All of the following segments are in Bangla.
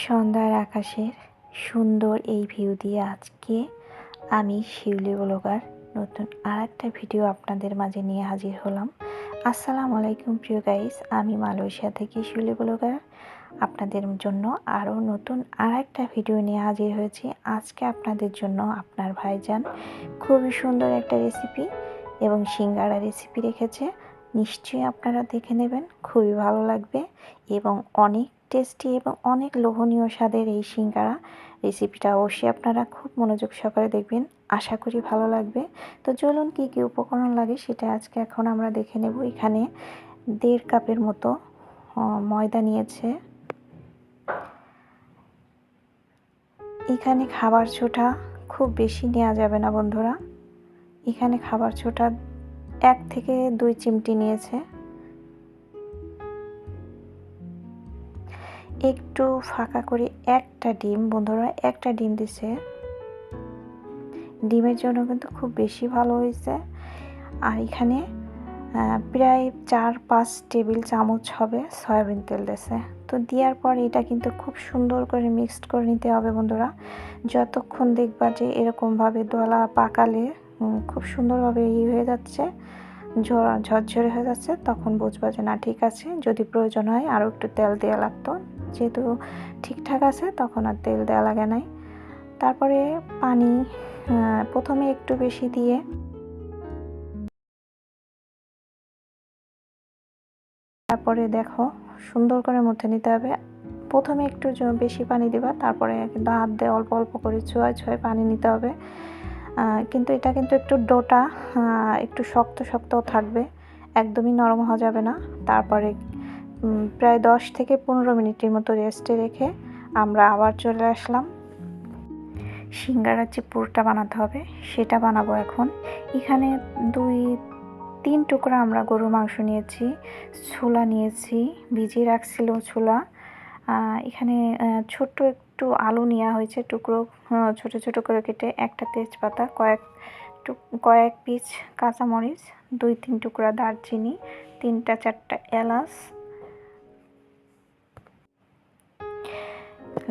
সন্ধ্যার আকাশের সুন্দর এই ভিউ দিয়ে আজকে আমি শিউলি ব্লগার নতুন আরেকটা ভিডিও আপনাদের মাঝে নিয়ে হাজির হলাম। আসসালামু আলাইকুম প্রিয় গাইস, আমি মালয়েশিয়া থেকে শিউলি ব্লগার আপনাদের জন্য আরও নতুন আরেকটা ভিডিও নিয়ে হাজির হয়েছি। আজকে আপনাদের জন্য আপনার ভাইজান খুবই সুন্দর একটা রেসিপি এবং সিঙ্গারা রেসিপি রেখেছে। নিশ্চয়ই আপনারা দেখে নেবেন, খুবই ভালো লাগবে এবং অনেক টেস্টি এবং অনেক লোভনীয় স্বাদের এই সিঙ্গারা রেসিপিটা অবশ্যই আপনারা খুব মনোযোগ সহকারে দেখবেন, আশা করি ভালো লাগবে। তো চলুন কী কী উপকরণ লাগে সেটা আজকে এখন আমরা দেখে নেব। এখানে 1.5 কাপের মতো ময়দা নিয়েছে। এখানে খাবার সোডা খুব বেশি নেওয়া যাবে না বন্ধুরা, এখানে খাবার সোডা 1 থেকে 2 চিমটি নিয়েছে। একটু ফাঁকা করে একটা ডিম, বন্ধুরা একটা ডিম দিছে, ডিমের জন্য কিন্তু খুব বেশি ভালো হয়েছে। আর এখানে প্রায় 4-5 টেবিল চামচ হবে সয়াবিন তেল দিয়েছে। তো দেওয়ার পর এটা কিন্তু খুব সুন্দর করে মিক্সড করে নিতে হবে বন্ধুরা। যতক্ষণ দেখবা যে এরকমভাবে দলা পাকালে খুব সুন্দরভাবে হয়ে যাচ্ছে, ঝরঝরে হয়ে যাচ্ছে, তখন বুঝবা যে না ঠিক আছে। যদি প্রয়োজন হয় আরও একটু তেল দেওয়া লাগতো, যেহেতু ঠিকঠাক আছে তখন আর তেল দেওয়া লাগে নাই। তারপরে পানি প্রথমে একটু বেশি দিয়ে তারপরে দেখো সুন্দর করে মুথে নিতে হবে। প্রথমে একটু বেশি পানি দিবা, তারপরে কিন্তু হাত দিয়ে অল্প অল্প করে ছোঁয়ায় পানি নিতে হবে। কিন্তু এটা কিন্তু একটু ডোটা একটু শক্ত শক্তও থাকবে, একদমই নরম হওয়া যাবে না। তারপরে প্রায় 10 থেকে 15 মিনিটের মতো রেস্টে রেখে আমরা আবার চলে আসলাম। সিঙ্গারার যে পুরটা বানাতে হবে সেটা বানাবো এখন। এখানে 2-3 টুকরা আমরা গরুর মাংস নিয়েছি, ছোলা নিয়েছি, ভিজিয়ে রাখছিল ছোলা। এখানে ছোট্ট একটু আলু নেওয়া হয়েছে টুকরো, ছোট ছোট করে কেটে, একটা তেজপাতা, কয়েক পিস কাঁচামরিচ, 2-3 টুকরা দারচিনি, 3-4টা এলাচ,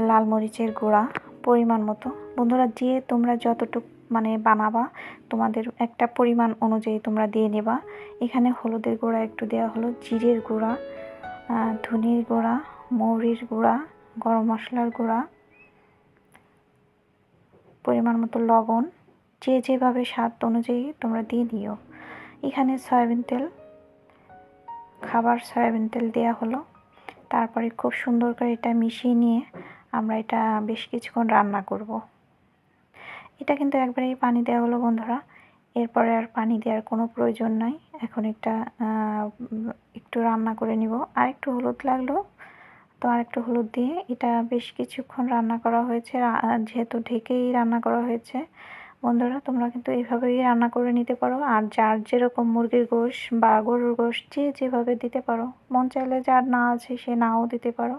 লাল মরিচের গুঁড়া পরিমাণ মতো। বন্ধুরা যে তোমরা যতটুকু বানাবা তোমাদের একটা পরিমাণ অনুযায়ী তোমরা দিয়ে নেবা। এখানে হলুদের গুঁড়া একটু দেওয়া হলো, জিরের গুঁড়া, ধনিয়ার গুঁড়া, মৌরির গুঁড়া, গরম মশলার গুঁড়া, পরিমাণ মতো লবণ, যে যেভাবে স্বাদ অনুযায়ী তোমরা দিয়ে নিও। এখানে সয়াবিন তেল, খাবার সয়াবিন তেল দেওয়া হলো। তারপরে খুব সুন্দর করে এটা মিশিয়ে নিয়ে আমরা এটা বেশ কিছুক্ষণ রান্না করব। এটা কিন্তু একবারেই পানি দেওয়া হলো বন্ধুরা, এরপরে আর পানি দেওয়ার কোনো প্রয়োজন নাই। এখন এটা একটু রান্না করে নিব। আর একটু হলুদ লাগলো, তো আর একটু হলুদ দিয়ে এটা বেশ কিছুক্ষণ রান্না করা হয়েছে। যেহেতু ঢেকেই রান্না করা হয়েছে বন্ধুরা, তোমরা কিন্তু এইভাবেই রান্না করে নিতে পারো। আর যার যেরকম মুরগির গোশ বা গরুর গোশ যে যেভাবে দিতে পারো, মন চাইলে যার না আছে সে নাও দিতে পারো।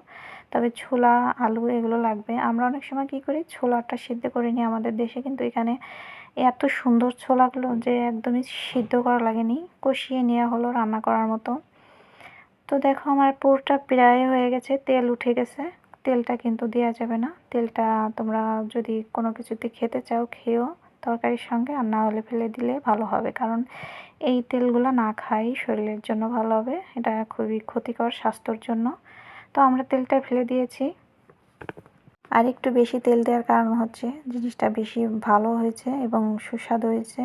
তবে ছোলা আলু এগুলো লাগবে। আমরা অনেক সময় কী করি, ছোলাটা সিদ্ধ করে নিই। আমাদের দেশে কিন্তু এখানে এত সুন্দর ছোলাগুলো যে একদমই সিদ্ধ করা লাগেনি, কষিয়ে নেওয়া হলো রান্না করার মতো। তো দেখো আমার পুরটা প্রায় হয়ে গেছে, তেল উঠে গেছে। তেলটা কিন্তু দেওয়া যাবে না, তেলটা তোমরা যদি কোনো কিছুতে খেতে চাও খেও তরকারির সঙ্গে, আর না হলে ফেলে দিলে ভালো হবে। কারণ এই তেলগুলো না খাই শরীরের জন্য ভালো হবে, এটা খুবই ক্ষতিকর স্বাস্থ্যর জন্য। তো আমরা তেলটা ফেলে দিয়েছি। আর একটু বেশি তেল দেওয়ার কারণ হচ্ছে জিনিসটা বেশি ভালো হয়েছে এবং সুস্বাদু হয়েছে।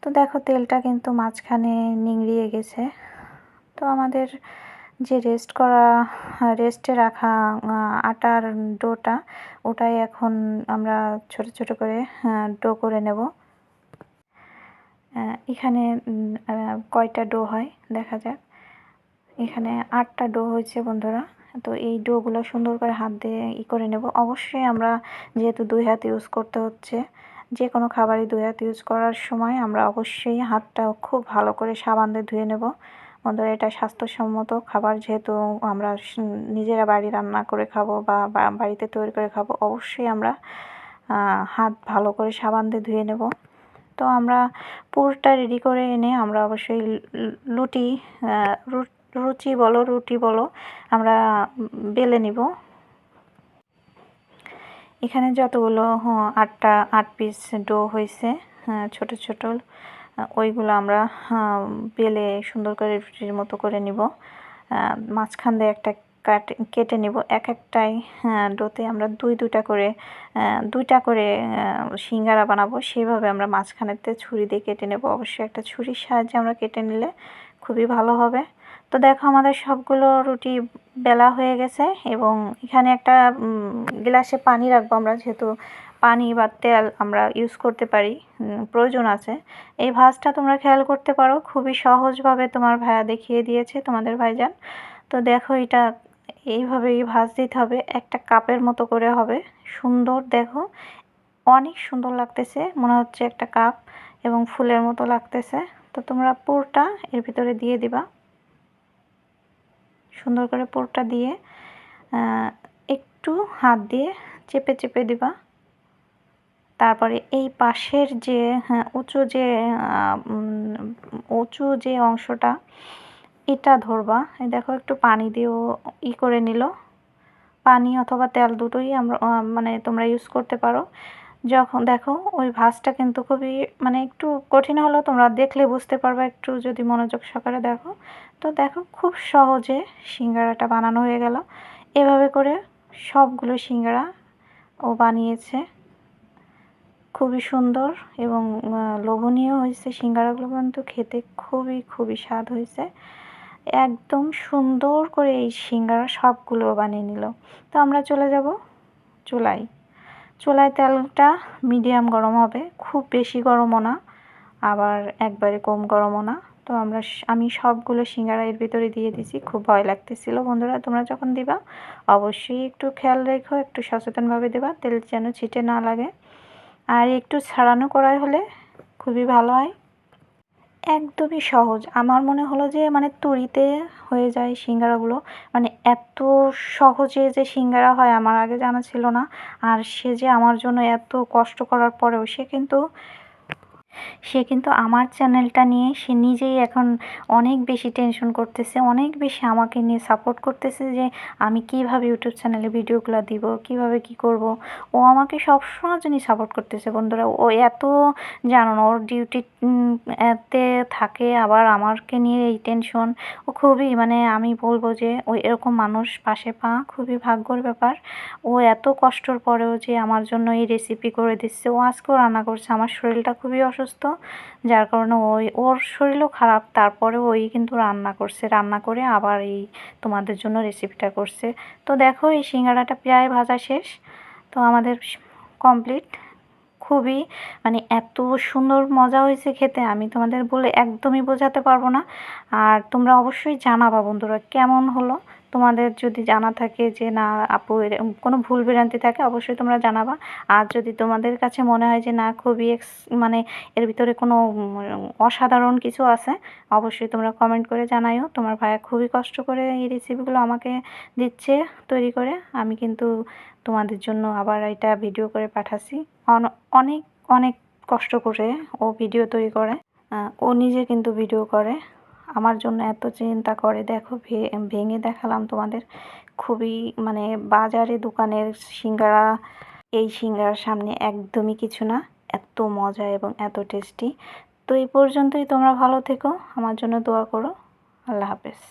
তো দেখো তেলটা কিন্তু মাঝখানে নিংড়িয়ে গেছে। তো আমাদের যে রেস্টে রাখা আটার ডোটা, ওটাই এখন আমরা ছোট ছোট করে ডো করে নেব। এখানে কয়টা ডো হয় দেখা যাক। এখানে 8টা ডো হয়েছে বন্ধুরা। তো এই ডোগুলো সুন্দর করে হাত দিয়ে করে নেব। অবশ্যই আমরা যেহেতু 2 হাত ইউজ করতে হচ্ছে, যে কোনো খাবারই 2 হাত ইউজ করার সময় আমরা অবশ্যই হাতটা খুব ভালো করে সাবান দিয়ে ধুয়ে নেব বন্ধুরা। এটা স্বাস্থ্যসম্মত খাবার, যেহেতু আমরা নিজেরা বাড়ি রান্না করে খাবো বা বাড়িতে তৈরি করে খাবো, অবশ্যই আমরা হাত ভালো করে সাবান দিয়ে ধুয়ে নেব। তো আমরা পুরটা রেডি করে এনে আমরা অবশ্যই রুটি বলো আমরা বেলে নিব। এখানে যতগুলো 8 পিস ডো হয়েছে, ছোট ছোট, ওইগুলো আমরা বেলে সুন্দর করে রুটির মতো করে নিব। মাঝখান দিয়ে একটা কেটে নিব। এক একটাই ডোতে আমরা দুইটা করে সিঙ্গারা বানাবো। সেভাবে আমরা মাঝখানেতে ছুরি দিয়ে কেটে নেব। অবশ্যই একটা ছুরির সাহায্যে আমরা কেটে নিলে খুবই ভালো হবে। তো দেখো আমাদের সবগুলো রুটি বেলা হয়ে গেছে এবং এখানে একটা গ্লাসে পানি রাখবো আমরা, যেহেতু পানি বা তেল আমরা ইউজ করতে পারি, প্রয়োজন আছে। এই ভাঁজটা তোমরা খেয়াল করতে পারো, খুবই সহজভাবে তোমার ভাইয়া দেখিয়ে দিয়েছে, তোমাদের ভাইজান। তো দেখো এটা এইভাবেই ভাঁজ দিতে হবে, একটা কাপের মতো করে হবে। সুন্দর, দেখো অনেক সুন্দর লাগতেছে, মনে হচ্ছে একটা কাপ এবং ফুলের মতো লাগতেছে। তো তোমরা পুরটা এর ভিতরে দিয়ে দিবা, সুন্দর করে পুরটা দিয়ে একটু হাত দিয়ে চেপে চেপে দিবা। তারপরে এই পাশের যে উঁচু যে অংশটা, এটা ধরবা। এই দেখো একটু পানি দিয়েও করে নিল। পানি অথবা তেল দুটোই আমরা মানে তোমরা ইউজ করতে পারো। যখন দেখো ওই ভাঁজটা কিন্তু খুবই মানে একটু কঠিন হলেও তোমরা দেখলে বুঝতে পারবে, একটু যদি মনোযোগ সহকারে দেখো। তো দেখো খুব সহজে সিঙ্গারাটা বানানো হয়ে গেল। এভাবে করে সবগুলো সিঙ্গারা ও বানিয়েছে। খুবই সুন্দর এবং লোভনীয় হয়েছে সিঙ্গারাগুলো, কিন্তু খেতে খুবই খুবই স্বাদ হয়েছে। একদম সুন্দর করে এই সিঙ্গারা সবগুলো বানিয়ে নিল। তো আমরা চলে যাব চুলায়। তেলটা মিডিয়াম গরম হবে, খুব বেশি গরমও না, আবার একবারে কম গরমও না। তো আমি সবগুলো সিঙ্গারা এর ভিতরে দিয়ে দিছি। খুব ভয় লাগতেছিল বন্ধুরা, তোমরা যখন দিবা অবশ্যই একটু খেয়াল রেখো, একটু সচেতনভাবে দেবা, তেল যেন ছিটে না লাগে। আর একটু ছাড়ানো কড়াই হলে খুবই ভালো হয়। একদমই সহজ, আমার মনে হলো যে মানে তরিতে হয়ে যায় সিঙ্গারাগুলো। মানে এত সহজে যে সিঙ্গারা হয় আমার আগে জানা ছিল না। আর সে যে আমার জন্য এত কষ্ট করার পরেও সে কিন্তু আমার চ্যানেলটা নিয়ে সে নিজেই এখন অনেক বেশি টেনশন করতেছে, অনেক বেশি আমাকে নিয়ে সাপোর্ট করতেছে যে আমি কিভাবে ইউটিউব চ্যানেলে ভিডিওগুলো দিব, কিভাবে কি করব। ও আমাকে সবসময় জন্য সাপোর্ট করতেছে বন্ধুরা। ও এত জানো না, ওর ডিউটি এতে থাকে, আবার আমাকে নিয়ে এই টেনশন। ও খুবই মানে আমি বলবো যে ওই এরকম মানুষ পাশে পাওয়া খুবই ভাগ্যর ব্যাপার। ও এত কষ্টর পরেও যে আমার জন্য এই রেসিপি করে দিচ্ছে। ও আজকেও রান্না করছে। আমার শরীরটা খুবই অসুস্থ, যার কারণে ওর শরীরও খারাপ, তারপরে ওই কিন্তু রান্না করছে, রান্না করে আবার এই তোমাদের জন্য রেসিপিটা করছে। তো দেখো এই সিঙ্গাড়াটা প্রায় ভাজা শেষ। তো আমাদের কমপ্লিট। খুবই মানে এত সুন্দর মজা হয়েছে খেতে, আমি তোমাদের বলে একদমই বোঝাতে পারবো না। আর তোমরা অবশ্যই জানাবা বন্ধুরা কেমন হলো। তোমাদের যদি জানা থাকে যে না আপু কোনো ভুল ভ্রান্তি থাকে, অবশ্যই তোমরা জানাবা। আর যদি তোমাদের কাছে মনে হয় যে না খুবই মানে এর ভিতরে কোনো অসাধারণ কিছু আছে, অবশ্যই তোমরা কমেন্ট করে জানাইও। তোমার ভাইয়া খুবই কষ্ট করে এই রেসিপিগুলো আমাকে দিচ্ছে তৈরি করে। আমি কিন্তু তোমাদের জন্য আবার এটা ভিডিও করে পাঠাচ্ছি। অনেক অনেক কষ্ট করে ও ভিডিও তৈরি করে। ও নিজে কিন্তু ভিডিও করে, আমার জন্য এত চিন্তা করে। দেখো ভেঙে দেখালাম তোমাদের। খুবই মানে বাজারে দোকানের সিঙ্গারা এই সিঙ্গারার সামনে একদমই কিছু না, এত মজা এবং এত টেস্টি। তো এই পর্যন্তই, তোমরা ভালো থেকো, আমার জন্য দোয়া করো। আল্লাহ হাফেজ।